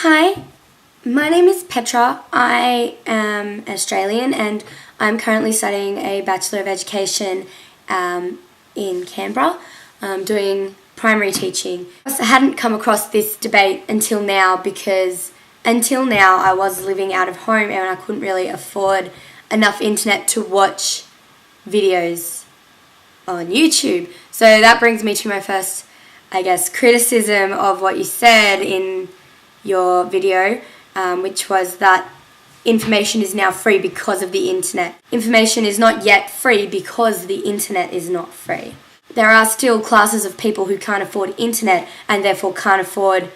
Hi, my name is Petra. I am Australian and I'm currently studying a Bachelor of Education in Canberra, doing primary teaching. I hadn't come across this debate until now because until now I was living out of home and I couldn't really afford enough internet to watch videos on YouTube. So that brings me to my first, criticism of what you said in your video, which was that information is now free because of the internet. Information is not yet free because the internet is not free. There are still classes of people who can't afford internet and therefore can't afford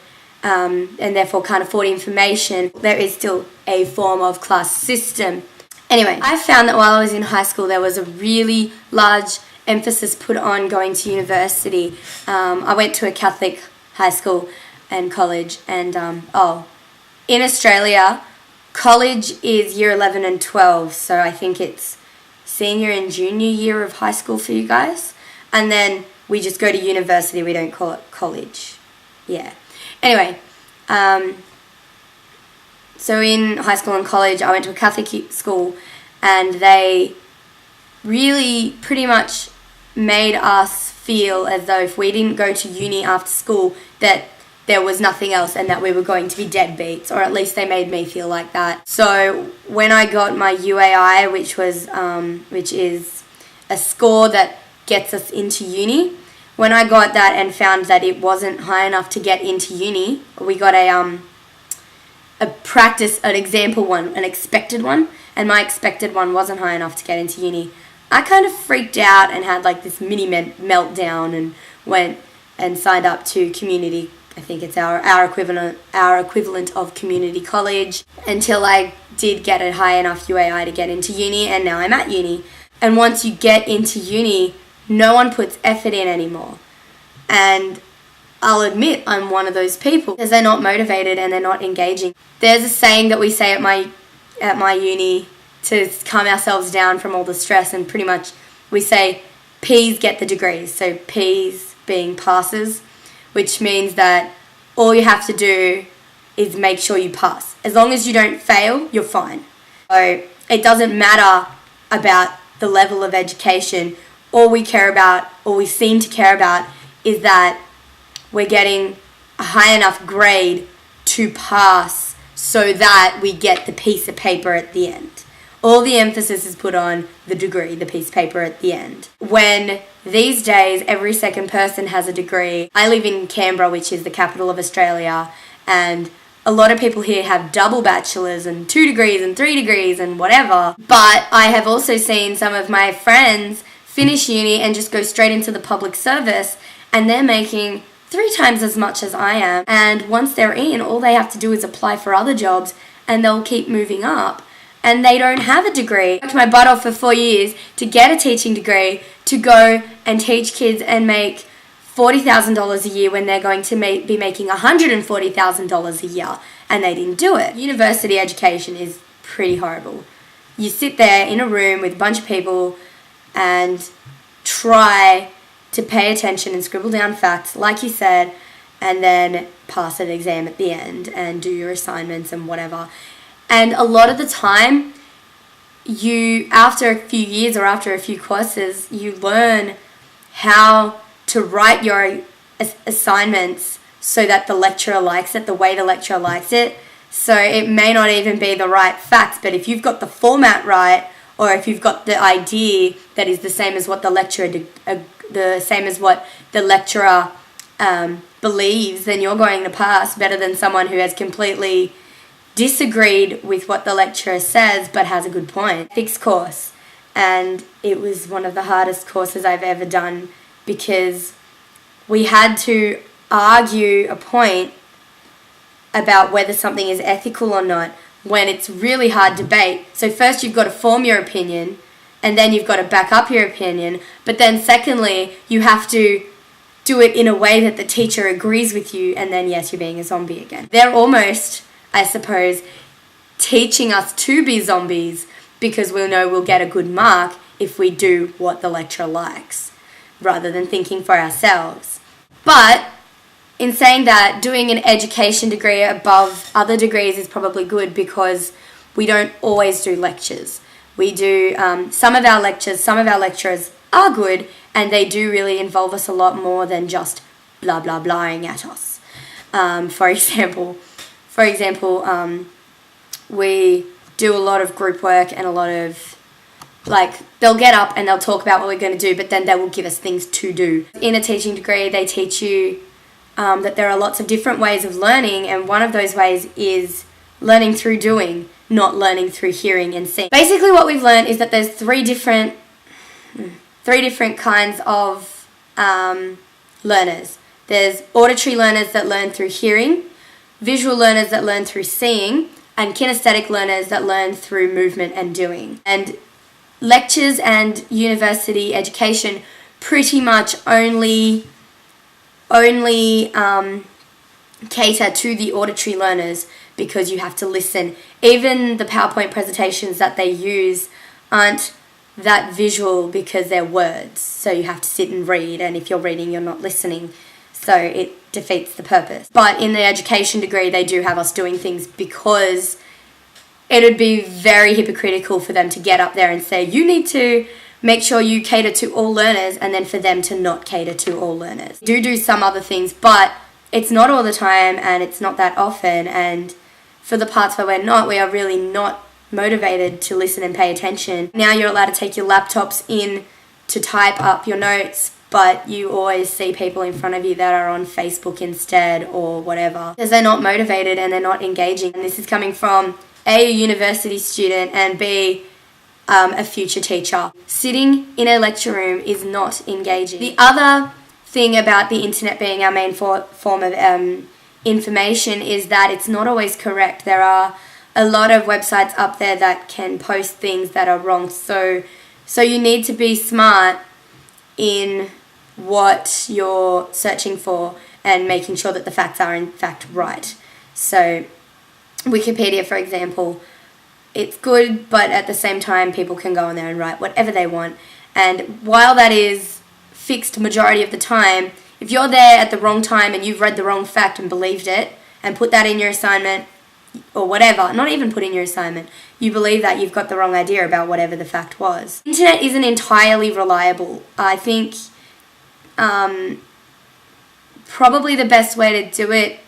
information. There is still a form of class system. Anyway, I found that while I was in high school there was a really large emphasis put on going to university. I went to a Catholic high school and college, and in Australia college is year 11 and 12, so I think it's senior and junior year of high school for you guys, and then we just go to university. We don't call it college. Anyway, so in high school and college I went to a Catholic school, and they really pretty much made us feel as though if we didn't go to uni after school that there was nothing else and that we were going to be deadbeats, or at least they made me feel like that. So when I got my UAI, which is a score that gets us into uni, when I got that and found that it wasn't high enough to get into uni, we got an example one, an expected one, and my expected one wasn't high enough to get into uni. I kind of freaked out and had like this mini meltdown and went and signed up to community. I think it's our equivalent of community college, until I did get a high enough UAI to get into uni, and now I'm at uni. And once you get into uni, no one puts effort in anymore. And I'll admit I'm one of those people, because they're not motivated and they're not engaging. There's a saying that we say at my uni to calm ourselves down from all the stress, and pretty much we say P's get the degrees. So P's being passes, which means that all you have to do is make sure you pass. As long as you don't fail, you're fine. So it doesn't matter about the level of education. All we seem to care about is that we're getting a high enough grade to pass so that we get the piece of paper at the end. All the emphasis is put on the degree, the piece of paper at the end. When these days every second person has a degree. I live in Canberra, which is the capital of Australia, and a lot of people here have double bachelors and 2 degrees and 3 degrees and whatever. But I have also seen some of my friends finish uni and just go straight into the public service, and they're making 3 times as much as I am. And once they're in, all they have to do is apply for other jobs and they'll keep moving up. And they don't have a degree. I worked my butt off for 4 years to get a teaching degree, to go and teach kids and make $40,000 a year when they're going to be making $140,000 a year, and they didn't do it. University education is pretty horrible. You sit there in a room with a bunch of people and try to pay attention and scribble down facts, like you said, and then pass an exam at the end and do your assignments and whatever. And a lot of the time, after a few years or after a few courses, you learn how to write your assignments so that the lecturer likes it, the way the lecturer likes it. So it may not even be the right facts, but if you've got the format right, or if you've got the idea that is the same as what the lecturer believes, then you're going to pass better than someone who has completely disagreed with what the lecturer says but has a good point. Ethics course, and it was one of the hardest courses I've ever done, because we had to argue a point about whether something is ethical or not when it's really hard debate. So first you've got to form your opinion, and then you've got to back up your opinion, but then secondly you have to do it in a way that the teacher agrees with you, and then yes, you're being a zombie again. They're almost, I suppose, teaching us to be zombies, because we'll know we'll get a good mark if we do what the lecturer likes, rather than thinking for ourselves. But in saying that, doing an education degree above other degrees is probably good because we don't always do lectures. We do some of our lecturers are good, and they do really involve us a lot more than just blah blah blahing at us. For example, we do a lot of group work and a lot of, like, they'll get up and they'll talk about what we're going to do, but then they will give us things to do. In a teaching degree, they teach you that there are lots of different ways of learning, and one of those ways is learning through doing, not learning through hearing and seeing. Basically what we've learned is that there's three different kinds of learners. There's auditory learners that learn through hearing, visual learners that learn through seeing, and kinesthetic learners that learn through movement and doing. And lectures and university education pretty much only cater to the auditory learners because you have to listen. Even the PowerPoint presentations that they use aren't that visual because they're words, so you have to sit and read, and if you're reading you're not listening, so it defeats the purpose. But in the education degree they do have us doing things because it would be very hypocritical for them to get up there and say you need to make sure you cater to all learners, and then for them to not cater to all learners. Do some other things, but it's not all the time and it's not that often, and for the parts where we're not, we are really not motivated to listen and pay attention. Now you're allowed to take your laptops in to type up your notes, but you always see people in front of you that are on Facebook instead or whatever, because they're not motivated and they're not engaging. And this is coming from A, university student, and B, a future teacher. Sitting in a lecture room is not engaging. The other thing about the internet being our main form of information is that it's not always correct. There are a lot of websites up there that can post things that are wrong. So you need to be smart in what you're searching for and making sure that the facts are in fact right. So Wikipedia, for example, it's good, but at the same time people can go on there and write whatever they want. And while that is fixed majority of the time, if you're there at the wrong time and you've read the wrong fact and believed it and put that in your assignment or whatever, not even put in your assignment, you believe that, you've got the wrong idea about whatever the fact was. Internet isn't entirely reliable. I think probably the best way to do it,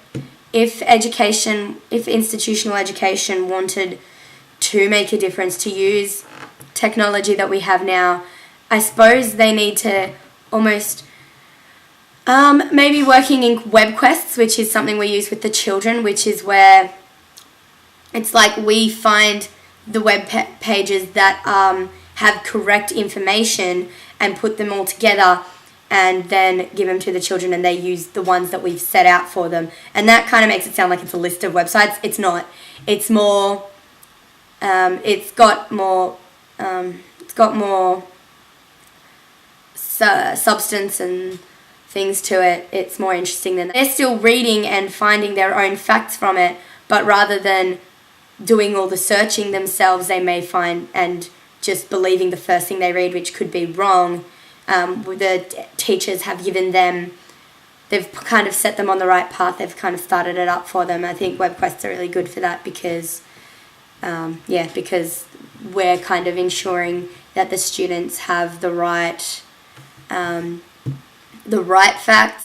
if institutional education wanted to make a difference, to use technology that we have now, I suppose they need to almost maybe working in WebQuests, which is something we use with the children, which is where it's like we find the web pages that have correct information and put them all together and then give them to the children, and they use the ones that we've set out for them. And that kind of makes it sound like it's a list of websites. It's not. It's more, it's got more substance and things to it. It's more interesting than that. They're still reading and finding their own facts from it, but rather than doing all the searching themselves, they may find and just believing the first thing they read, which could be wrong. The teachers have given them, they've kind of set them on the right path, they've kind of started it up for them. I think WebQuests are really good for that because we're kind of ensuring that the students have the right facts.